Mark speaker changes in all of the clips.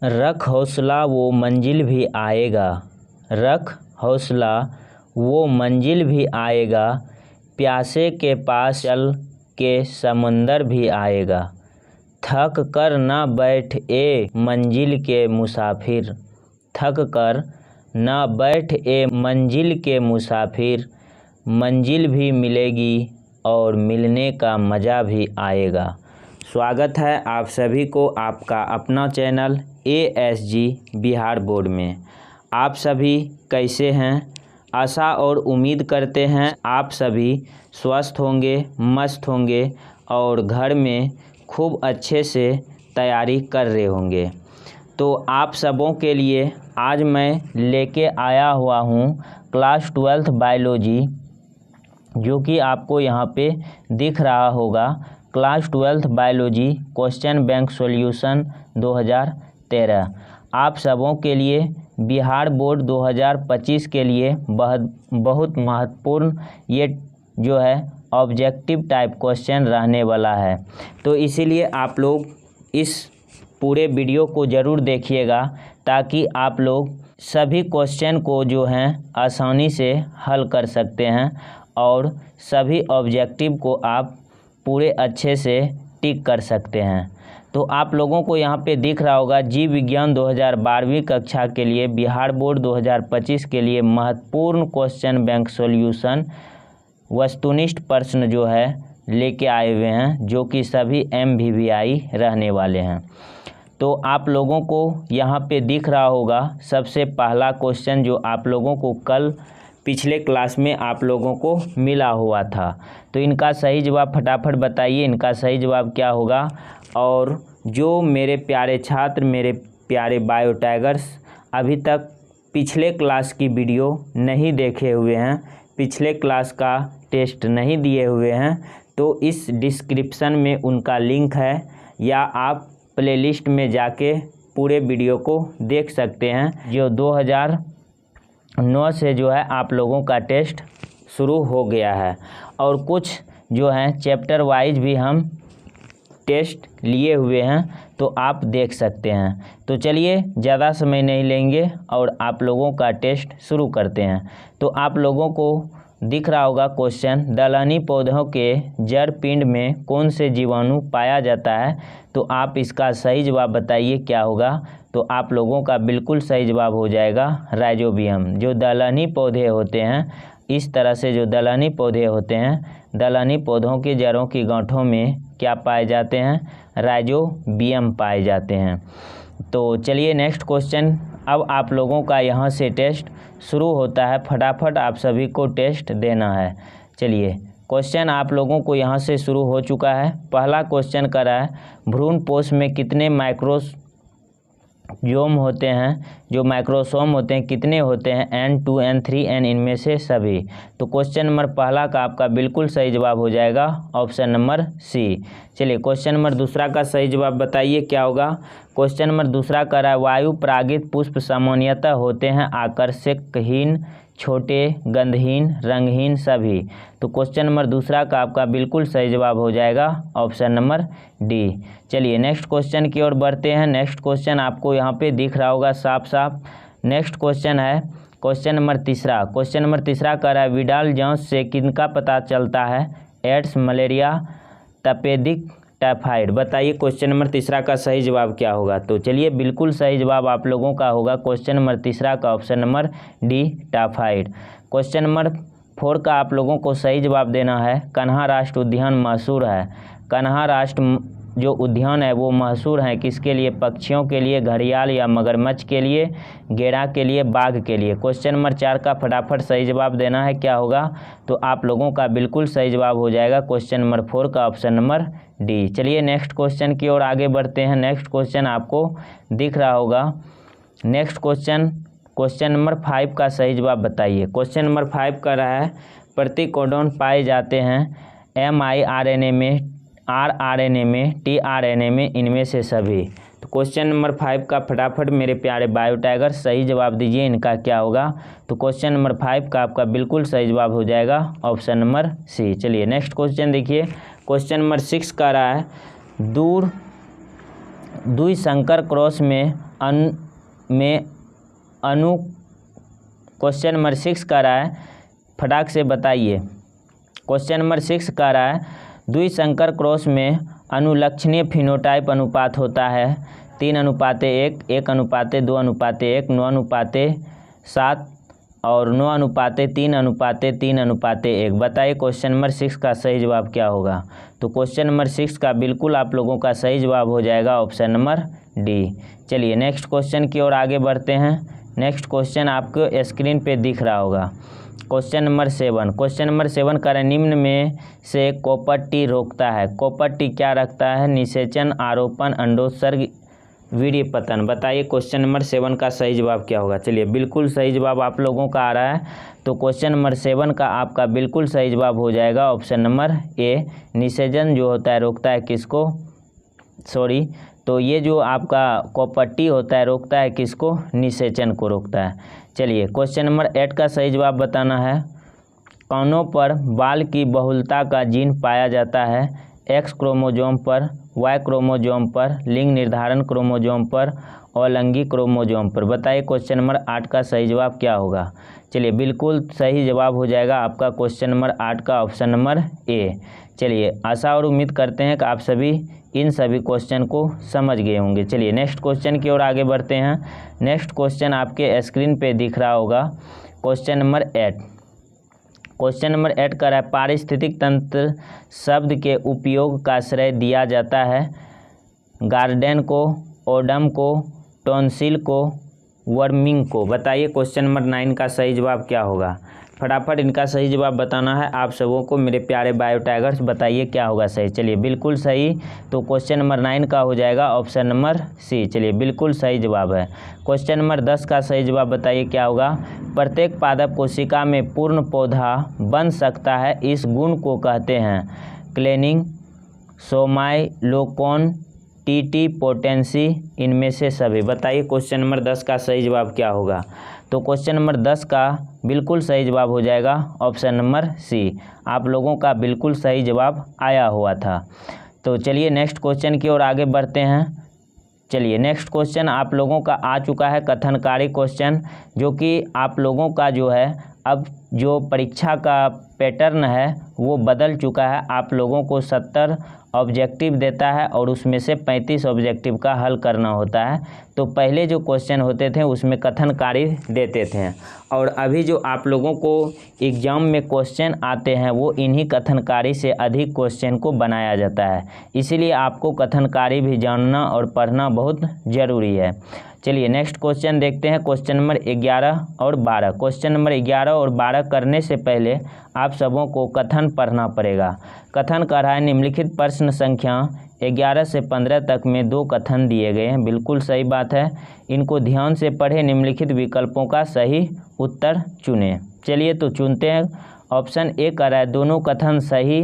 Speaker 1: रख हौसला वो मंजिल भी आएगा, रख हौसला वो मंजिल भी आएगा, प्यासे के पास चल के समुंदर भी आएगा। थक कर ना बैठ ए मंजिल के मुसाफिर, थक कर ना बैठ ए मंजिल के मुसाफिर, मंजिल भी मिलेगी और मिलने का मज़ा भी आएगा। स्वागत है आप सभी को आपका अपना चैनल ASG बिहार बोर्ड में। आप सभी कैसे हैं? आशा और उम्मीद करते हैं आप सभी स्वस्थ होंगे, मस्त होंगे और घर में खूब अच्छे से तैयारी कर रहे होंगे। तो आप सबों के लिए आज मैं लेके आया हुआ हूँ क्लास 12th बायोलॉजी, जो कि आपको यहाँ पे दिख रहा होगा। Class 12th biology question bank solution 2013 आप सबों के लिए बिहार बोर्ड 2025 के लिए बहुत महत्वपूर्ण ये जो है ऑब्जेक्टिव टाइप क्वेश्चन रहने वाला है। तो इसीलिए आप लोग इस पूरे वीडियो को ज़रूर देखिएगा, ताकि आप लोग सभी क्वेश्चन को जो हैं आसानी से हल कर सकते हैं और सभी ऑब्जेक्टिव को आप पूरे अच्छे से टिक कर सकते हैं। तो आप लोगों को यहाँ पे दिख रहा होगा जीव विज्ञान 2012वीं कक्षा के लिए बिहार बोर्ड 2025 के लिए महत्वपूर्ण क्वेश्चन बैंक सॉल्यूशन वस्तुनिष्ठ प्रश्न जो है लेके आए हुए हैं, जो कि सभी MVVI रहने वाले हैं। तो आप लोगों को यहाँ पे दिख रहा होगा सबसे पहला क्वेश्चन, जो आप लोगों को कल पिछले क्लास में आप लोगों को मिला हुआ था। तो इनका सही जवाब फटाफट बताइए, इनका सही जवाब क्या होगा। और जो मेरे प्यारे छात्र, मेरे प्यारे बायो टाइगर्स अभी तक पिछले क्लास की वीडियो नहीं देखे हुए हैं, पिछले क्लास का टेस्ट नहीं दिए हुए हैं, तो इस डिस्क्रिप्शन में उनका लिंक है, या आप प्लेलिस्ट में जाके पूरे वीडियो को देख सकते हैं। जो 2009 से जो है आप लोगों का टेस्ट शुरू हो गया है, और कुछ जो हैं चैप्टर वाइज भी हम टेस्ट लिए हुए हैं, तो आप देख सकते हैं। तो चलिए ज़्यादा समय नहीं लेंगे और आप लोगों का टेस्ट शुरू करते हैं। तो आप लोगों को दिख रहा होगा क्वेश्चन, दलहनी पौधों के जड़ पिंड में कौन से जीवाणु पाया जाता है। तो आप इसका सही जवाब बताइए क्या होगा। तो आप लोगों का बिल्कुल सही जवाब हो जाएगा राइजोबियम। जो दलहनी पौधे होते हैं, इस तरह से जो दलहनी पौधे होते हैं, दलहनी पौधों की जड़ों की गांठों में क्या पाए जाते हैं? राइजोबियम पाए जाते हैं। तो चलिए नेक्स्ट क्वेश्चन, अब आप लोगों का यहाँ से टेस्ट शुरू होता है। फटाफट आप सभी को टेस्ट देना है। चलिए क्वेश्चन आप लोगों को यहाँ से शुरू हो चुका है। पहला क्वेश्चन कर रहा है, भ्रूणपोष में कितने माइक्रोसोम होते हैं? जो माइक्रोसोम होते हैं कितने होते हैं? N2 N3 N, इनमें से सभी। तो क्वेश्चन नंबर पहला का आपका बिल्कुल सही जवाब हो जाएगा ऑप्शन नंबर C। चलिए क्वेश्चन नंबर दूसरा का सही जवाब बताइए क्या होगा। क्वेश्चन नंबर दूसरा कर रहा है, वायु परागित पुष्प सामान्यतः होते हैं आकर्षकहीन, छोटे, गंधहीन, रंगहीन, सभी। तो क्वेश्चन नंबर दूसरा का आपका बिल्कुल सही जवाब हो जाएगा ऑप्शन नंबर D। चलिए नेक्स्ट क्वेश्चन की ओर बढ़ते हैं। नेक्स्ट क्वेश्चन आपको यहाँ पे दिख रहा होगा साफ साफ। नेक्स्ट क्वेश्चन है क्वेश्चन नंबर तीसरा। क्वेश्चन नंबर तीसरा कह रहा है, विडाल जांच से किनका पता चलता है? एड्स, मलेरिया, तपेदिक, टाइफाइड। बताइए क्वेश्चन नंबर तीसरा का सही जवाब क्या होगा। तो चलिए बिल्कुल सही जवाब आप लोगों का होगा क्वेश्चन नंबर तीसरा का option number D, typhoid. Question number 4 का आप लोगों को सही जवाब देना है, कन्हा राष्ट्र उद्यान मशहूर है। कन्हा राष्ट्र जो उद्यान है वो मशहूर है किसके लिए? पक्षियों के लिए, घड़ियाल या मगरमच्छ के लिए, गेड़ा के लिए, बाघ के लिए। क्वेश्चन नंबर 4 का फटाफट सही जवाब देना है क्या होगा। तो आप लोगों का बिल्कुल सही जवाब हो जाएगा क्वेश्चन नंबर 4 का ऑप्शन नंबर D। चलिए नेक्स्ट क्वेश्चन की ओर आगे बढ़ते हैं। नेक्स्ट क्वेश्चन आपको दिख रहा होगा। नेक्स्ट क्वेश्चन नंबर 5 का सही जवाब बताइए। क्वेश्चन नंबर 5 का रहा है, प्रतिकोडॉन पाए जाते हैं mRNA में, rRNA में, tRNA में, इनमें से सभी। तो क्वेश्चन नंबर 5 का फटाफट मेरे प्यारे बायो टाइगर सही जवाब दीजिए, इनका क्या होगा। तो क्वेश्चन नंबर 5 का आपका बिल्कुल सही जवाब हो जाएगा ऑप्शन नंबर C। चलिए नेक्स्ट क्वेश्चन देखिए। क्वेश्चन नंबर 6 का रहा है, द्विसंकर क्रॉस में अनु क्वेश्चन नंबर 6 कह रहा है, फटाक से बताइए। क्वेश्चन नंबर 6 कह रहा है द्विसंकर क्रॉस में अनुलक्षणीय फिनोटाइप अनुपात होता है 3:1, 1:2:1, 9:7 और 9:3:3:1। बताइए क्वेश्चन नंबर 6 का सही जवाब क्या होगा। तो क्वेश्चन नंबर 6 का बिल्कुल आप लोगों का सही जवाब हो जाएगा ऑप्शन नंबर डी। चलिए नेक्स्ट क्वेश्चन की ओर आगे बढ़ते हैं। नेक्स्ट क्वेश्चन आपको स्क्रीन पे दिख रहा होगा। क्वेश्चन नंबर 7 कह रहा है निम्न में से कॉपर टी रोकता है। कॉपर टी क्या रखता है? निषेचन, आरोपण, अंडोत्सर्ग, वीर्य पतन। बताइए क्वेश्चन नंबर 7 का सही जवाब क्या होगा। चलिए बिल्कुल सही जवाब आप लोगों का आ रहा है। तो क्वेश्चन नंबर 7 का आपका बिल्कुल सही जवाब हो जाएगा ऑप्शन नंबर ए। निषेचन जो होता है रोकता है किसको? तो ये जो आपका कॉपर टी होता है रोकता है किसको? निषेचन को रोकता है। चलिए क्वेश्चन नंबर 8 का सही जवाब बताना है। कौनों पर बाल की बहुलता का जीन पाया जाता है? एक्स क्रोमोजोम पर, वाई क्रोमोजोम पर, लिंग निर्धारण क्रोमोजोम पर और लैंगिक क्रोमोजोम पर। बताइए क्वेश्चन नंबर 8 का सही जवाब क्या होगा। चलिए बिल्कुल सही जवाब हो जाएगा आपका क्वेश्चन नंबर 8 का ऑप्शन नंबर ए। चलिए आशा और उम्मीद करते हैं कि आप सभी इन सभी क्वेश्चन को समझ गए होंगे। चलिए नेक्स्ट क्वेश्चन की ओर आगे बढ़ते हैं। नेक्स्ट क्वेश्चन आपके स्क्रीन पे दिख रहा होगा क्वेश्चन नंबर 8। क्वेश्चन नंबर 8 कह रहा है पारिस्थितिक तंत्र शब्द के उपयोग का श्रेय दिया जाता है गार्डन को, ओडम को, टॉन्सिल को, वर्मिंग को। बताइए क्वेश्चन नंबर 9 का सही जवाब क्या होगा। फटाफट इनका सही जवाब बताना है आप सबों को मेरे प्यारे बायो टाइगर्स। बताइए क्या होगा सही। चलिए बिल्कुल सही। तो क्वेश्चन नंबर 9 का हो जाएगा ऑप्शन नंबर सी। चलिए बिल्कुल सही जवाब है। क्वेश्चन नंबर 10 का सही जवाब बताइए क्या होगा। प्रत्येक पादप कोशिका में पूर्ण पौधा बन सकता है, इस गुण को कहते हैं क्लेनिंग, सोमाइलोकोन, टीटी पोटेंसी, इनमें से सभी। बताइए क्वेश्चन नंबर 10 का सही जवाब क्या होगा। तो क्वेश्चन नंबर 10 का बिल्कुल सही जवाब हो जाएगा ऑप्शन नंबर सी। आप लोगों का बिल्कुल सही जवाब आया हुआ था। तो चलिए नेक्स्ट क्वेश्चन की ओर आगे बढ़ते हैं। चलिए नेक्स्ट क्वेश्चन आप लोगों का आ चुका है कथनकारी क्वेश्चन, जो कि आप लोगों का जो है अब जो परीक्षा का पैटर्न है वो बदल चुका है। आप लोगों को 70 ऑब्जेक्टिव देता है और उसमें से 35 ऑब्जेक्टिव का हल करना होता है। तो पहले जो क्वेश्चन होते थे उसमें कथनकारी देते थे और अभी जो आप लोगों को एग्ज़ाम में क्वेश्चन आते हैं वो इन्हीं कथनकारी से अधिक क्वेश्चन को बनाया जाता है। इसीलिए आपको कथनकारी भी जानना और पढ़ना बहुत ज़रूरी है। चलिए नेक्स्ट क्वेश्चन देखते हैं क्वेश्चन नंबर 11 और 12। क्वेश्चन नंबर 11 और 12 करने से पहले आप सबों को कथन पढ़ना पड़ेगा। कथन कर रहा है निम्नलिखित प्रश्न संख्या 11 से 15 तक में 2 कथन दिए गए हैं। बिल्कुल सही बात है। इनको ध्यान से पढ़े, निम्नलिखित विकल्पों का सही उत्तर चुनें। चलिए तो चुनते हैं। ऑप्शन ए कर रहा है दोनों कथन सही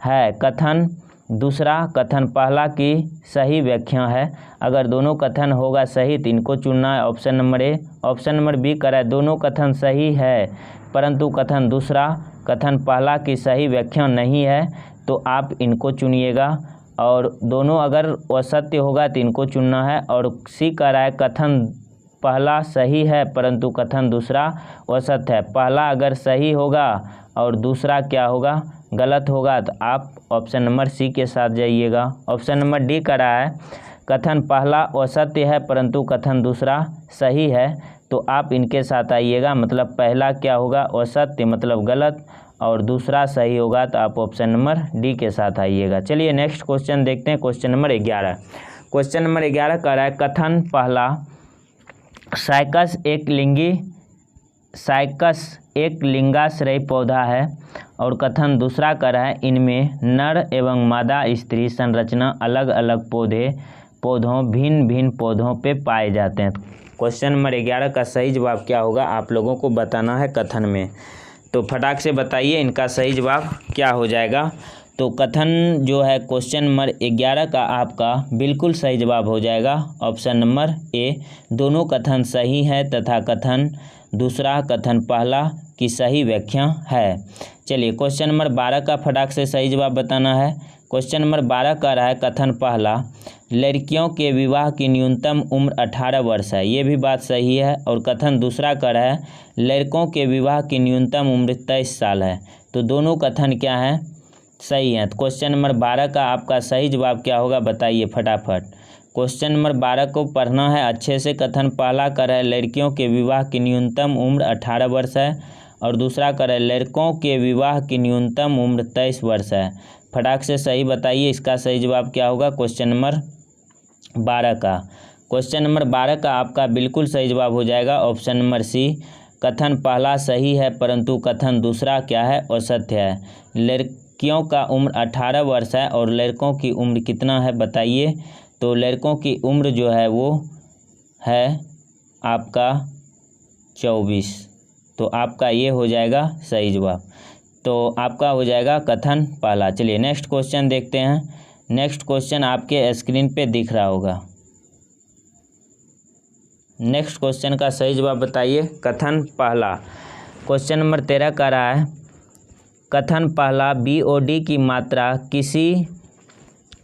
Speaker 1: है। कथन दूसरा कथन पहला की सही व्याख्या है। अगर दोनों कथन होगा सही तो इनको चुनना है option number A. Option number B कर रहा है दोनों कथन सही है परंतु कथन दूसरा कथन पहला की सही व्याख्या नहीं है, तो आप इनको चुनिएगा। और दोनों अगर असत्य होगा तो इनको चुनना है। और सी कह रहा है कथन पहला सही है परंतु कथन दूसरा असत्य है। पहला अगर सही होगा और दूसरा क्या होगा, गलत होगा, तो आप ऑप्शन नंबर सी के साथ जाइएगा। ऑप्शन नंबर डी कह रहा है कथन पहला असत्य है परंतु कथन दूसरा सही है, तो आप इनके साथ आइएगा। मतलब पहला क्या होगा असत्य मतलब गलत और दूसरा सही होगा, तो आप ऑप्शन नंबर डी के साथ आइएगा। चलिए नेक्स्ट क्वेश्चन देखते हैं क्वेश्चन नंबर 11। क्वेश्चन नंबर 11 कह रहा है कथन पहला साइकस एक लिंगाश्रयी पौधा है और कथन दूसरा कह रहा है इनमें नर एवं मादा स्त्री संरचना अलग अलग पौधों भिन्न भिन्न पौधों पे पाए जाते हैं। क्वेश्चन नंबर 11 का सही जवाब क्या होगा आप लोगों को बताना है कथन में। तो फटाक से बताइए इनका सही जवाब क्या हो जाएगा। तो कथन जो है क्वेश्चन नंबर 11 का आपका बिल्कुल सही जवाब हो जाएगा ऑप्शन नंबर ए। दोनों कथन सही है तथा कथन दूसरा कथन पहला की सही व्याख्या है। चलिए क्वेश्चन नंबर 12 का फटाक से सही जवाब बताना है। क्वेश्चन नंबर 12 का रहा है कथन पहला लड़कियों के विवाह की न्यूनतम उम्र 18 वर्ष है, ये भी बात सही है। और कथन दूसरा का रहा है लड़कों के विवाह की न्यूनतम उम्र 23 साल है। तो दोनों कथन क्या हैं, सही हैं। तो क्वेश्चन नंबर 12 का आपका सही जवाब क्या होगा बताइए फटाफट। क्वेश्चन नंबर 12 को पढ़ना है अच्छे से। कथन पहला का रहा है लड़कियों के विवाह की न्यूनतम उम्र 18 वर्ष है और दूसरा का रहा है लड़कों के विवाह की न्यूनतम उम्र 23 वर्ष है। फटाक से सही बताइए इसका सही जवाब क्या होगा क्वेश्चन नंबर 12 का। क्वेश्चन नंबर 12 का आपका बिल्कुल सही जवाब हो जाएगा ऑप्शन नंबर सी। कथन पहला सही है परंतु कथन दूसरा क्या है असत्य है। लड़कियों का उम्र 18 वर्ष है और लड़कों की उम्र कितना है बताइए। तो लड़कों की उम्र जो है वो है आपका 24। तो आपका ये हो जाएगा सही जवाब। तो आपका हो जाएगा कथन पहला। चलिए नेक्स्ट क्वेश्चन देखते हैं। नेक्स्ट क्वेश्चन आपके स्क्रीन पे दिख रहा होगा। नेक्स्ट क्वेश्चन का सही जवाब बताइए। कथन पहला क्वेश्चन नंबर 13 का रहा है कथन पहला BOD की मात्रा किसी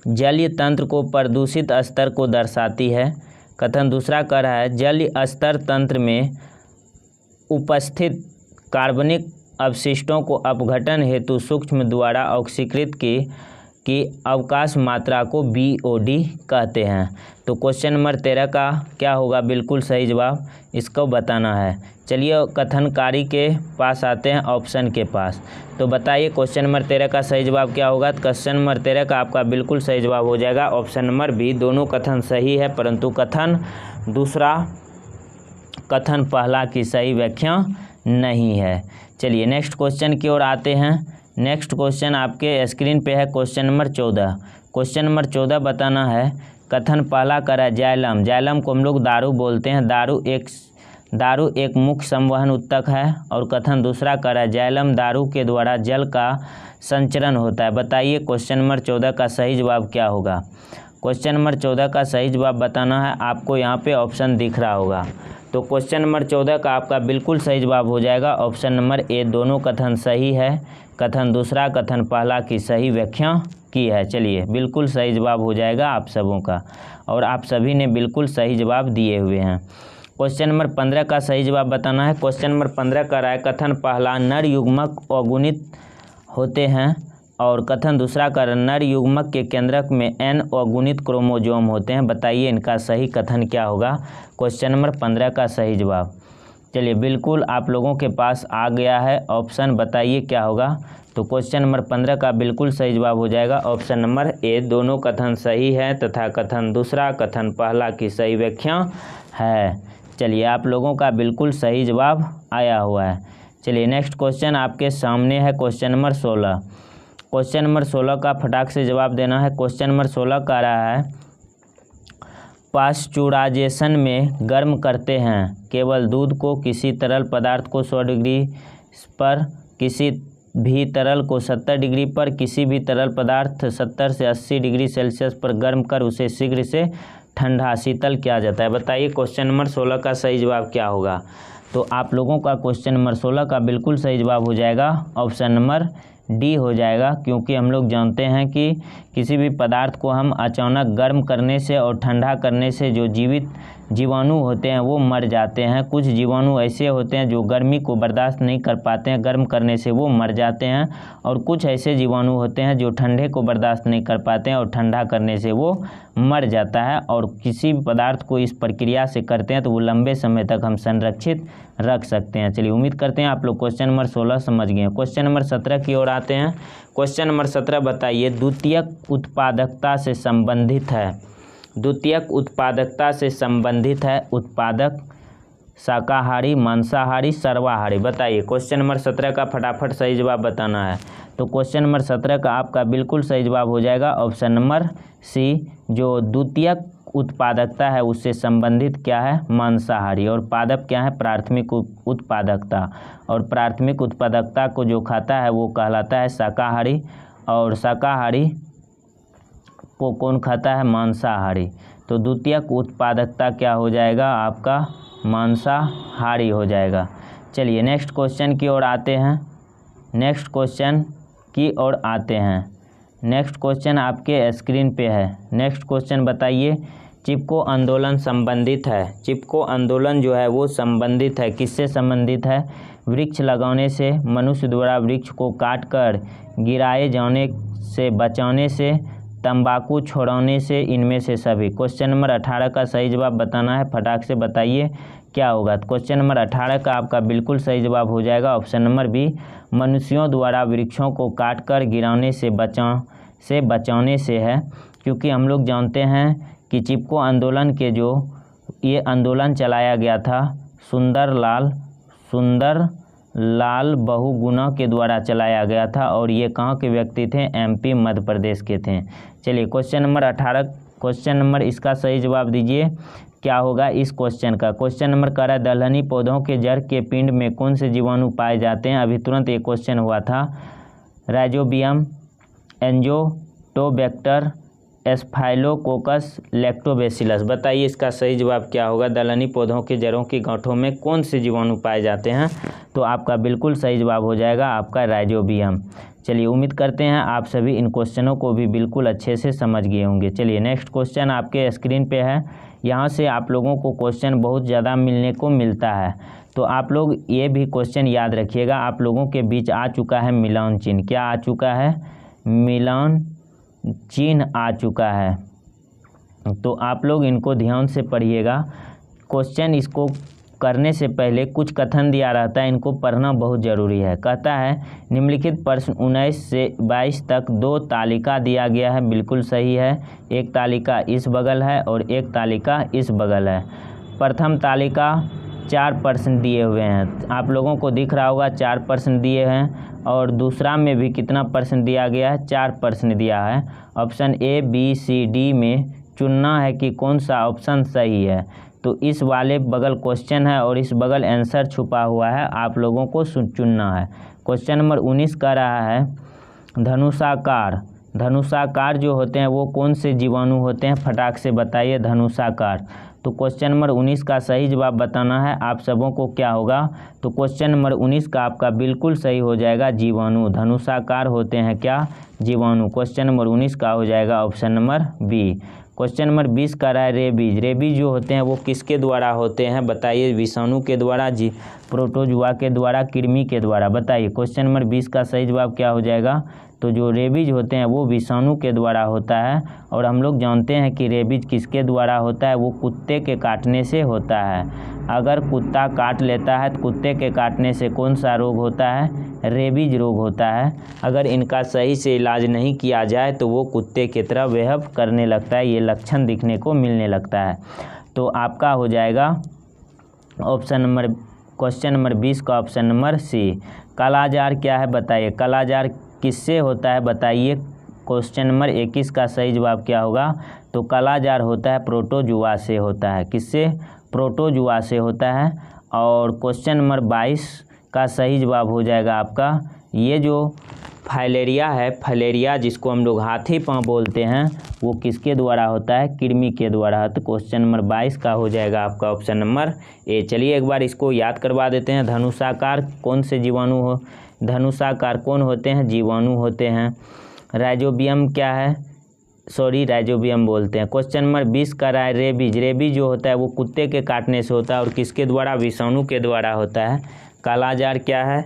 Speaker 1: जलीय तंत्र को प्रदूषित स्तर को दर्शाती है। कथन दूसरा का रहा है जलीय स्तर तंत्र में उपस्थित कार्बनिक अवशिष्टों को अपघटन हेतु सूक्ष्म द्वारा ऑक्सीकृत की अवकाश मात्रा को BOD कहते हैं। तो क्वेश्चन नंबर 13 का क्या होगा बिल्कुल सही जवाब, इसको बताना है। चलिए कथनकारी के पास आते हैं ऑप्शन के पास। तो बताइए क्वेश्चन नंबर 13 का सही जवाब क्या होगा। तो क्वेश्चन नंबर 13 का आपका बिल्कुल सही जवाब हो जाएगा ऑप्शन नंबर बी। दोनों कथन सही है परंतु कथन दूसरा कथन पहला की सही व्याख्या नहीं है। चलिए नेक्स्ट क्वेश्चन की ओर आते हैं। नेक्स्ट क्वेश्चन आपके स्क्रीन पे है क्वेश्चन नंबर 14। क्वेश्चन नंबर 14 बताना है कथन पहला का है जाइलम। जाइलम को हम लोग दारू बोलते हैं। दारू एक मुख्य संवहन उत्तक है। और कथन दूसरा का है जाइलम दारू के द्वारा जल का संचरण होता है। बताइए क्वेश्चन नंबर 14 का सही जवाब क्या होगा। क्वेश्चन नंबर 14 का सही जवाब बताना है। आपको यहाँ पे ऑप्शन दिख रहा होगा। तो क्वेश्चन नंबर 14 का आपका बिल्कुल सही जवाब हो जाएगा ऑप्शन नंबर ए। दोनों कथन सही है। कथन दूसरा कथन पहला की सही व्याख्या की है। चलिए बिल्कुल सही जवाब हो जाएगा आप सबों का और आप सभी ने बिल्कुल सही जवाब दिए हुए हैं। क्वेश्चन नंबर 15 का सही जवाब बताना है। क्वेश्चन नंबर 15 का रहा है कथन पहला नर युग्मक अगुणित होते हैं और कथन दूसरा का नर युग्मक के केंद्रक में N अगुणित क्रोमोजोम होते हैं। बताइए इनका सही कथन क्या होगा क्वेश्चन नंबर 15 का सही जवाब। चलिए बिल्कुल आप लोगों के पास आ गया है ऑप्शन, बताइए क्या होगा। तो क्वेश्चन नंबर 15 का बिल्कुल सही जवाब हो जाएगा ऑप्शन नंबर ए। दोनों कथन सही है तथा कथन दूसरा कथन पहला की सही व्याख्या है। चलिए आप लोगों का बिल्कुल सही जवाब आया हुआ है। चलिए नेक्स्ट क्वेश्चन आपके सामने है क्वेश्चन नंबर 16। क्वेश्चन नंबर 16 का फटाक से जवाब देना है। क्वेश्चन नंबर 16 का रहा है पाश्चुराइजेशन में गर्म करते हैं केवल दूध को, किसी तरल पदार्थ को 100 डिग्री पर, किसी भी तरल को 70 डिग्री पर, किसी भी तरल पदार्थ 70 से 80 डिग्री सेल्सियस पर गर्म कर उसे शीघ्र से ठंडा शीतल किया जाता है। बताइए क्वेश्चन नंबर 16 का सही जवाब क्या होगा। तो आप लोगों का क्वेश्चन नंबर 16 का बिल्कुल सही जवाब हो जाएगा ऑप्शन नंबर डी हो जाएगा, क्योंकि हम लोग जानते हैं कि किसी भी पदार्थ को हम अचानक गर्म करने से और ठंडा करने से जो जीवित जीवाणु होते हैं वो मर जाते हैं। कुछ जीवाणु ऐसे होते हैं जो गर्मी को बर्दाश्त नहीं कर पाते हैं, गर्म करने से वो मर जाते हैं। और कुछ ऐसे जीवाणु होते हैं जो ठंडे को बर्दाश्त नहीं कर पाते हैं और ठंडा करने से वो मर जाता है। और किसी भी पदार्थ को इस प्रक्रिया से करते हैं तो वो लंबे समय तक हम संरक्षित रख सकते हैं। चलिए उम्मीद करते हैं आप लोग क्वेश्चन नंबर 16 समझ गए हैं। क्वेश्चन नंबर 17 की ओर आते हैं। क्वेश्चन नंबर 17 बताइए द्वितीयक उत्पादकता से संबंधित है। द्वितीयक उत्पादकता से संबंधित है उत्पादक शाकाहारी, मांसाहारी, सर्वाहारी। बताइए क्वेश्चन नंबर 17 का फटाफट सही जवाब बताना है। तो क्वेश्चन नंबर 17 का आपका बिल्कुल सही जवाब हो जाएगा ऑप्शन नंबर सी। जो द्वितीयक उत्पादकता है उससे संबंधित क्या है, मांसाहारी। और पादप क्या है, प्राथमिक उत्पादकता। और प्राथमिक उत्पादकता को जो खाता है वो कहलाता है शाकाहारी। और शाकाहारी को कौन खाता है? मांसाहारी। तो द्वितीयक उत्पादकता क्या हो जाएगा आपका? मांसाहारी हो जाएगा। चलिए नेक्स्ट क्वेश्चन की ओर आते हैं। नेक्स्ट क्वेश्चन आपके स्क्रीन पे है। नेक्स्ट क्वेश्चन बताइए। चिपको आंदोलन संबंधित है, चिपको आंदोलन जो है वो संबंधित है, किससे संबंधित है? वृक्ष लगाने से, मनुष्य द्वारा वृक्ष को काटकर गिराए जाने से बचाने से, तंबाकू छोड़ाने से, इनमें से सभी। क्वेश्चन नंबर 18 का सही जवाब बताना है, फटाक से बताइए क्या होगा। क्वेश्चन नंबर 18 का आपका बिल्कुल सही जवाब हो जाएगा ऑप्शन नंबर बी, मनुष्यों द्वारा वृक्षों को काटकर गिराने से बचाने से है। क्योंकि हम लोग जानते हैं कि चिपको आंदोलन के जो ये आंदोलन चलाया गया था सुंदरलाल बहुगुणा के द्वारा चलाया गया था और ये कहाँ के व्यक्ति थे? एमपी मध्य प्रदेश के थे। चलिए क्वेश्चन नंबर 18 क्वेश्चन नंबर इसका सही जवाब दीजिए क्या होगा इस क्वेश्चन का। क्वेश्चन नंबर कह रहा है दलहनी पौधों के जड़ के पिंड में कौन से जीवाणु पाए जाते हैं? अभी तुरंत एक क्वेश्चन हुआ था। Rhizobium, azotobacter, staphylococcus, lactobacillus. बताइए इसका सही जवाब क्या होगा। दलहनी पौधों के जड़ों की गांठों में कौन से जीवाणु पाए जाते हैं? तो आपका बिल्कुल सही जवाब हो जाएगा आपका राइजोबियम। चलिए उम्मीद करते हैं आप सभी इन क्वेश्चनों को भी बिल्कुल अच्छे से समझ गए होंगे। चलिए नेक्स्ट क्वेश्चन आपके स्क्रीन पे है। यहाँ से आप लोगों को क्वेश्चन बहुत ज़्यादा मिलने को मिलता है, तो आप लोग ये भी क्वेश्चन याद रखिएगा। आप लोगों के बीच आ चुका है मिलान चिन्ह। क्या आ चुका है? मिलान चिन्ह आ चुका है। तो आप लोग इनको ध्यान से पढ़िएगा। क्वेश्चन इसको करने से पहले कुछ कथन दिया रहता है, इनको पढ़ना बहुत ज़रूरी है। कहता है निम्नलिखित प्रश्न 19 से 22 तक 2 तालिका दिया गया है, बिल्कुल सही है। एक तालिका इस बगल है और एक तालिका इस बगल है। प्रथम तालिका 4 प्रश्न दिए हुए हैं, आप लोगों को दिख रहा होगा 4 प्रश्न दिए हैं। और दूसरा में भी कितना प्रश्न दिया गया है? 4 प्रश्न दिया है। Option A B C D में चुनना है कि कौन सा ऑप्शन सही है। तो इस वाले बगल क्वेश्चन है और इस बगल आंसर छुपा हुआ है, आप लोगों को चुनना है। क्वेश्चन नंबर 19 का रहा है धनुषाकार जो होते हैं वो कौन से जीवाणु होते हैं? फटाक से बताइए धनुषाकार। तो क्वेश्चन नंबर 19 का सही जवाब बताना है आप सबों को क्या होगा। तो क्वेश्चन नंबर 19 का आपका बिल्कुल सही हो जाएगा जीवाणु। धनुषाकार होते हैं क्या? जीवाणु। क्वेश्चन नंबर 19 का हो जाएगा option number B. Question number 20 का रहा है रेबीज जो होते हैं वो किसके द्वारा होते हैं? बताइए। विषाणु के द्वारा, प्रोटोजुआ के द्वारा, कृमि के द्वारा। बताइए क्वेश्चन नंबर 20 का सही जवाब क्या हो जाएगा। तो जो रेबीज होते हैं वो विषाणु के द्वारा होता है और हम लोग जानते हैं कि रेबीज किसके द्वारा होता है? वो कुत्ते के काटने से होता है। अगर कुत्ता काट लेता है तो कुत्ते के काटने से कौन सा रोग होता है? रेबीज रोग होता है। अगर इनका सही से इलाज नहीं किया जाए तो वो कुत्ते की तरह बिहेव करने लगता है, ये लक्षण दिखने को मिलने लगता है। तो आपका हो जाएगा क्वेश्चन नंबर 20 का ऑप्शन नंबर सी। कालाजार क्या है? बताइए कालाजार किससे होता है? बताइए। क्वेश्चन नंबर 21 का सही जवाब क्या होगा। तो कालाजार होता है प्रोटोजुआ से होता है। किससे? प्रोटोजुआ से होता है। और क्वेश्चन नंबर 22 का सही जवाब हो जाएगा आपका ये जो फाइलेरिया है, फाइलेरिया जिसको हम लोग हाथी पाँव बोलते हैं, वो किसके द्वारा होता है? कृमि के द्वारा। तो क्वेश्चन नंबर 22 का हो जाएगा आपका ऑप्शन नंबर ए। चलिए एक बार इसको याद करवा देते हैं। धनुषाकार कौन से जीवाणु हो? धनुषाकार कौन होते हैं? जीवाणु होते हैं। राइजोबियम क्या है? राइजोबियम बोलते हैं। क्वेश्चन नंबर 20 का रहा है रेबीज जो होता है वो कुत्ते के काटने से होता है और किसके द्वारा? विषाणु के द्वारा होता है। कालाजार क्या है?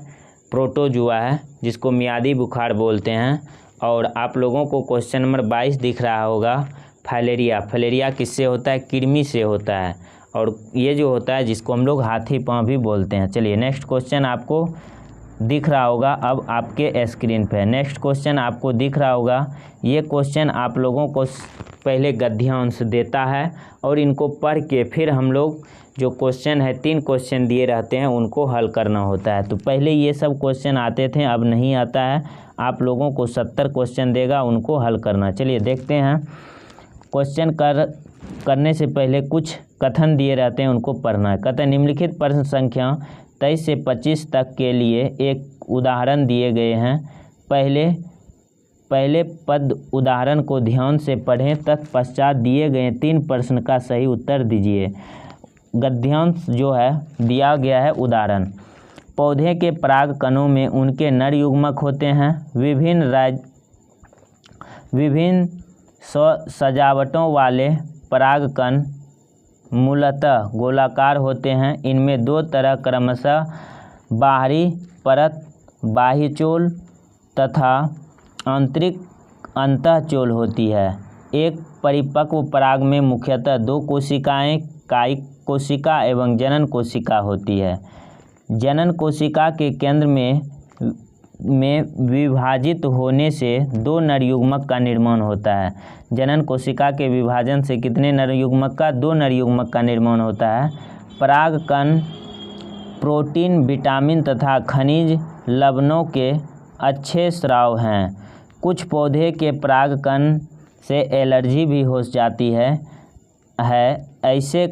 Speaker 1: प्रोटोजुआ है जिसको मियादी बुखार बोलते हैं। और आप लोगों को क्वेश्चन नंबर 22 दिख रहा होगा फाइलेरिया किससे होता है? कृमि से होता है। और ये जो होता है जिसको हम लोग हाथी पाँव भी बोलते हैं। चलिए नेक्स्ट क्वेश्चन आपको दिख रहा होगा अब आपके स्क्रीन पे। नेक्स्ट क्वेश्चन आपको दिख रहा होगा। ये क्वेश्चन आप लोगों को पहले गद्यांश देता है और इनको पढ़ के फिर हम लोग जो क्वेश्चन है 3 क्वेश्चन दिए रहते हैं उनको हल करना होता है। तो पहले ये सब क्वेश्चन आते थे, अब नहीं आता है। आप लोगों को 70 क्वेश्चन देगा, उनको हल करना। चलिए देखते हैं। क्वेश्चन करने से पहले कुछ कथन दिए रहते हैं, उनको पढ़ना है। कथन निम्नलिखित प्रश्न संख्या 23 से 25 तक के लिए एक उदाहरण दिए गए हैं। पहले पद उदाहरण को ध्यान से पढ़ें, तत्पश्चात दिए गए 3 प्रश्न का सही उत्तर दीजिए। गद्यांश जो है दिया गया है उदाहरण। पौधे के पराग कणों में उनके नर युग्मक होते हैं। विभिन्न सजावटों वाले पराग कण मूलतः गोलाकार होते हैं। इनमें 2 तरह क्रमशः बाहरी परत बाह्यचोल तथा आंतरिक अंतःचोल होती है। एक परिपक्व पराग में मुख्यतः 2 कोशिकाएं, कायिक कोशिका एवं जनन कोशिका होती है। जनन कोशिका के केंद्र में विभाजित होने से 2 नर युग्मक का निर्माण होता है। जनन कोशिका के विभाजन से कितने नर युग्मक का? 2 नर युग्मक का निर्माण होता है। पराग कण प्रोटीन, विटामिन तथा खनिज लवणों के अच्छे स्राव हैं। कुछ पौधे के पराग कण से एलर्जी भी हो जाती है। ऐसे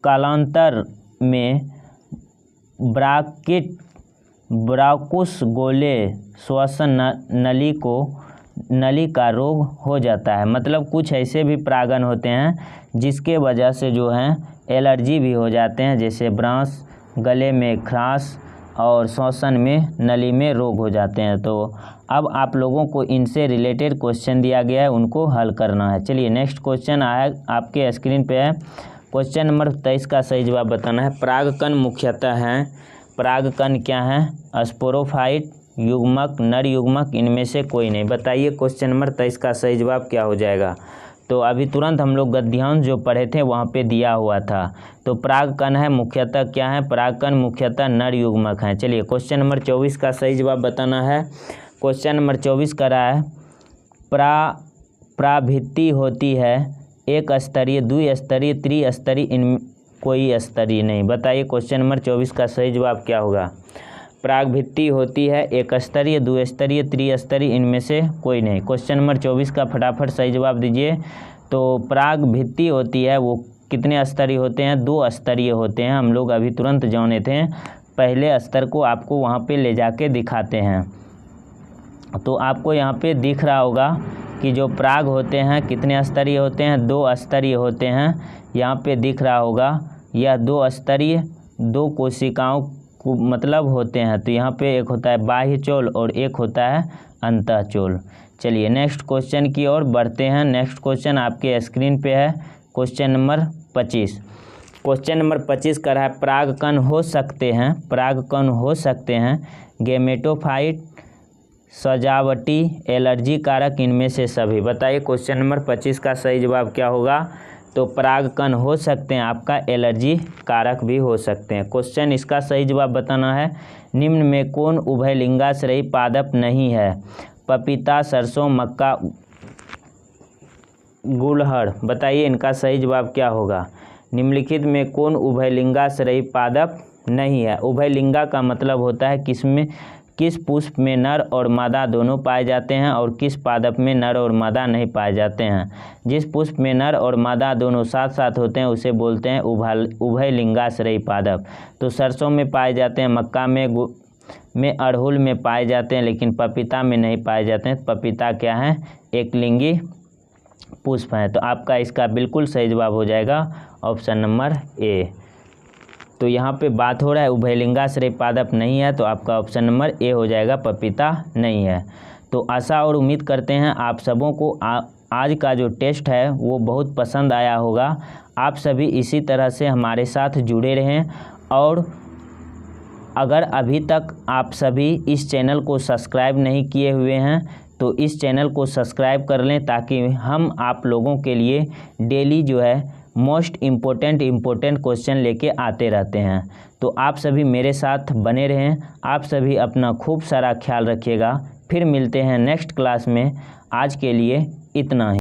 Speaker 1: कालांतर में ब्राकुस गोले श्वसन नली का रोग हो जाता है। मतलब कुछ ऐसे भी परागण होते हैं जिसके वजह से जो है एलर्जी भी हो जाते हैं, जैसे ब्रांस, गले में खराश और श्वसन में नली में रोग हो जाते हैं। तो अब आप लोगों को इनसे रिलेटेड क्वेश्चन दिया गया है, उनको हल करना है। चलिए नेक्स्ट क्वेश्चन आया आपके स्क्रीन पे है। क्वेश्चन नंबर 23 का सही जवाब बताना है। परागकण मुख्यतः हैं, परागकण क्या हैं? स्पोरोफाइट, युग्मक, नर युग्मक, इनमें से कोई नहीं। बताइए क्वेश्चन नंबर 23 का सही जवाब क्या हो जाएगा। तो अभी तुरंत हम लोग गद्यांश जो पढ़े थे वहाँ पे दिया हुआ था। तो परागकण है मुख्यतः क्या है? परागकण मुख्यतः नर युग्मक हैं। चलिए क्वेश्चन नंबर 24 का सही जवाब बताना है। क्वेश्चन नंबर 24 का रहा है प्राभित्ति होती है एक स्तरीय, द्विस्तरीय, त्रिस्तरीय, इन कोई स्तरीय नहीं। बताइए क्वेश्चन नंबर 24 का सही जवाब क्या होगा। परागभित्ति होती है एक स्तरीय, द्विस्तरीय, त्रिस्तरीय, इनमें से कोई नहीं। क्वेश्चन नंबर 24 का फटाफट सही जवाब दीजिए। तो परागभित्ति होती है वो कितने स्तरीय होते हैं? 2 स्तरीय होते हैं। हम लोग अभी तुरंत जाने थे, पहले स्तर को आपको वहाँ पे ले जाके दिखाते हैं। तो आपको यहाँ पे दिख रहा होगा कि जो पराग होते हैं कितने स्तरीय होते हैं? 2 स्तरीय होते हैं। यहाँ पे दिख रहा होगा यह 2 स्तरीय 2 कोशिकाओं को मतलब होते हैं। तो यहाँ पे एक होता है बाह्यचोल और एक होता है अंतःचोल। चलिए नेक्स्ट क्वेश्चन की ओर बढ़ते हैं। नेक्स्ट क्वेश्चन आपके स्क्रीन पे है, क्वेश्चन नंबर 25। क्वेश्चन नंबर 25 का रहा है परागकण हो सकते हैं, परागकण हो सकते हैं गेमेटोफाइट, सजावटी, एलर्जी कारक, इनमें से सभी। बताइए क्वेश्चन नंबर 25 का सही जवाब क्या होगा। तो परागकण हो सकते हैं आपका एलर्जी कारक भी हो सकते हैं। क्वेश्चन इसका सही जवाब बताना है। निम्न में कौन उभयलिंगाश्रयी पादप नहीं है? पपीता, सरसों, मक्का, गुड़हल। बताइए इनका सही जवाब क्या होगा। निम्नलिखित में कौन उभयलिंगाश्रयी पादप नहीं है? उभयलिंगा का मतलब होता है किस पुष्प में नर और मादा दोनों पाए जाते हैं और किस पादप में नर और मादा नहीं पाए जाते हैं। जिस पुष्प में नर और मादा दोनों साथ साथ होते हैं उसे बोलते हैं उभयलिंगाश्रयी पादप। तो सरसों में पाए जाते हैं, मक्का में अड़हुल में पाए जाते हैं, लेकिन पपीता में नहीं पाए जाते हैं। पपीता क्या है? एक लिंगी पुष्प है। तो आपका इसका बिल्कुल सही जवाब हो जाएगा ऑप्शन नंबर ए। तो यहाँ पे बात हो रहा है उभयलिंगाश्रयी पादप नहीं है, तो आपका ऑप्शन नंबर ए हो जाएगा, पपीता नहीं है। तो आशा और उम्मीद करते हैं आप सबों को आज का जो टेस्ट है वो बहुत पसंद आया होगा। आप सभी इसी तरह से हमारे साथ जुड़े रहें और अगर अभी तक आप सभी इस चैनल को सब्सक्राइब नहीं किए हुए हैं तो इस चैनल को सब्सक्राइब कर लें, ताकि हम आप लोगों के लिए डेली जो है मोस्ट इम्पोर्टेंट क्वेश्चन लेके आते रहते हैं। तो आप सभी मेरे साथ बने रहें। आप सभी अपना खूब सारा ख्याल रखिएगा। फिर मिलते हैं नेक्स्ट क्लास में। आज के लिए इतना ही।